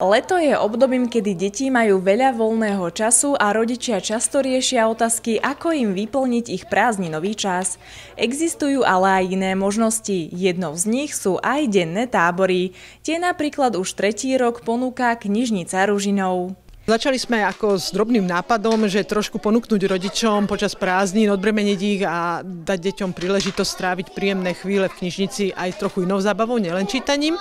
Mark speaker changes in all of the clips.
Speaker 1: Leto je obdobím, kedy deti majú veľa voľného času a rodičia často riešia otázky, ako im vyplniť ich prázdninový čas. Existujú ale aj iné možnosti. Jednou z nich sú aj denné tábory. Tie napríklad už 3. rok ponúka knižnica Ružinov.
Speaker 2: Začali sme ako s drobným nápadom, že trošku ponúknuť rodičom počas prázdnin, odbremeniť ich a dať deťom príležitosť stráviť príjemné chvíle v knižnici aj trochu inou zábavou, nielen čítaním.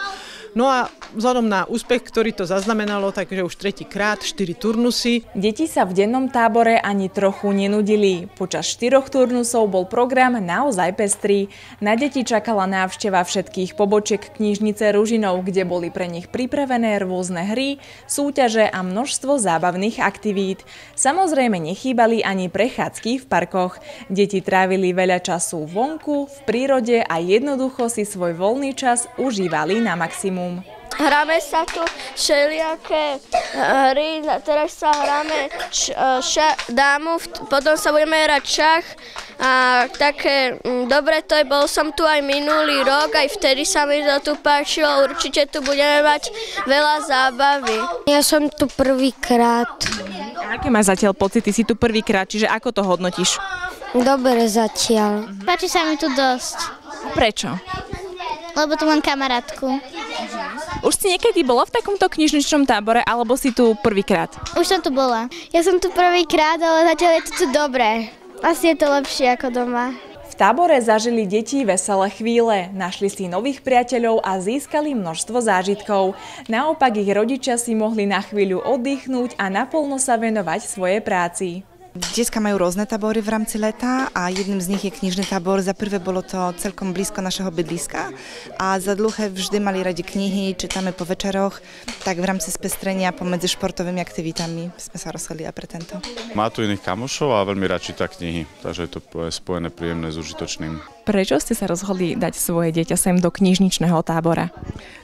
Speaker 2: No a vzhľadom na úspech, ktorý to zaznamenalo, takže už 3. krát 4 turnusy.
Speaker 1: Deti sa v dennom tábore ani trochu nenudili. Počas 4 turnusov bol program naozaj pestrý. Na deti čakala návšteva všetkých pobočiek knižnice Ružinov, kde boli pre nich pripravené rôzne hry, súťaže a množstvo zábavných aktivít. Samozrejme nechýbali ani prechádzky v parkoch. Deti trávili veľa času vonku, v prírode a jednoducho si svoj voľný čas užívali na maximum.
Speaker 3: Hráme sa tu všelijaké hry, teraz sa hráme dámu, potom sa budeme hrať šach a také dobre to je, bol som tu aj minulý rok, aj vtedy sa mi to tu páčilo, určite tu budeme mať veľa zábavy.
Speaker 4: Ja som tu prvýkrát.
Speaker 1: A aké máš zatiaľ pocity? Si tu prvýkrát, čiže ako to hodnotíš?
Speaker 4: Dobre zatiaľ.
Speaker 5: Páči sa mi tu dosť.
Speaker 1: Prečo?
Speaker 5: Lebo tu mám kamarátku.
Speaker 1: Už si niekedy bola v takomto knižničnom tábore, alebo si tu prvýkrát?
Speaker 5: Už som tu bola. Ja som tu prvýkrát, ale zatiaľ je to tu dobré. Asi je to lepšie ako doma.
Speaker 1: V tábore zažili deti veselé chvíle, našli si nových priateľov a získali množstvo zážitkov. Naopak ich rodičia si mohli na chvíľu oddychnúť a naplno sa venovať svojej práci.
Speaker 6: Detská majú rôzne tábory v rámci leta a jedným z nich je knižný tábor. Za prvé bolo to celkom blízko našeho bydliska a za druhé vždy mali radi knihy, čítame po večeroch, tak v rámci spestrenia pomedzi športovými aktivitami sme sa rozhodli aj pre tento.
Speaker 7: Má tu iných kamošov a veľmi rád číta knihy, takže je to spojené príjemné s užitočným.
Speaker 1: Prečo ste sa rozhodli dať svoje dieťa sem do knižničného tábora?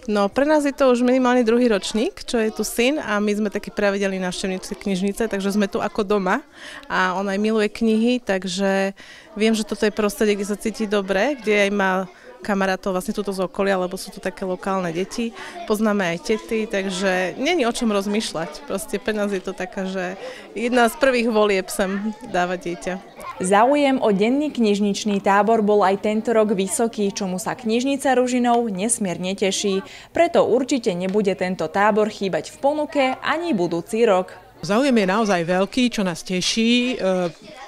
Speaker 2: No pre nás je to už minimálne 2. ročník, čo je tu syn a my sme takí pravidelní návštevníci knižnice, takže sme tu ako doma a on aj miluje knihy, takže viem, že toto je prostredie, kde sa cíti dobre, kde aj má kamarátov vlastne tuto z okolia, lebo sú tu také lokálne deti, poznáme aj tety, takže nie je o čom rozmýšľať. Proste pre nás je to taká, že jedna z prvých volieb sem dávať dieťa.
Speaker 1: Záujem o denný knižničný tábor bol aj tento rok vysoký, čomu sa knižnica Ružinov nesmierne teší. Preto určite nebude tento tábor chýbať v ponuke ani budúci rok.
Speaker 2: Záujem je naozaj veľký, čo nás teší,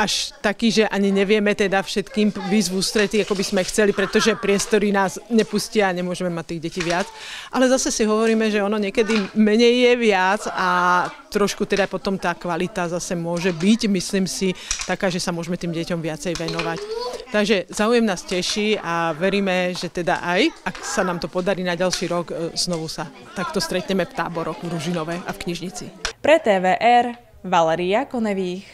Speaker 2: až taký, že ani nevieme teda všetkým výjsť v ústrety, ako by sme chceli, pretože priestory nás nepustia a nemôžeme mať tých detí viac. Ale zase si hovoríme, že ono niekedy menej je viac a trošku teda potom tá kvalita zase môže byť, myslím si, taká, že sa môžeme tým deťom viacej venovať. Takže záujem nás teší a veríme, že teda aj, ak sa nám to podarí na ďalší rok, znovu sa takto stretneme v táboroch v Ružinove a v knižnici.
Speaker 1: Pre TVR Valeria Konevých.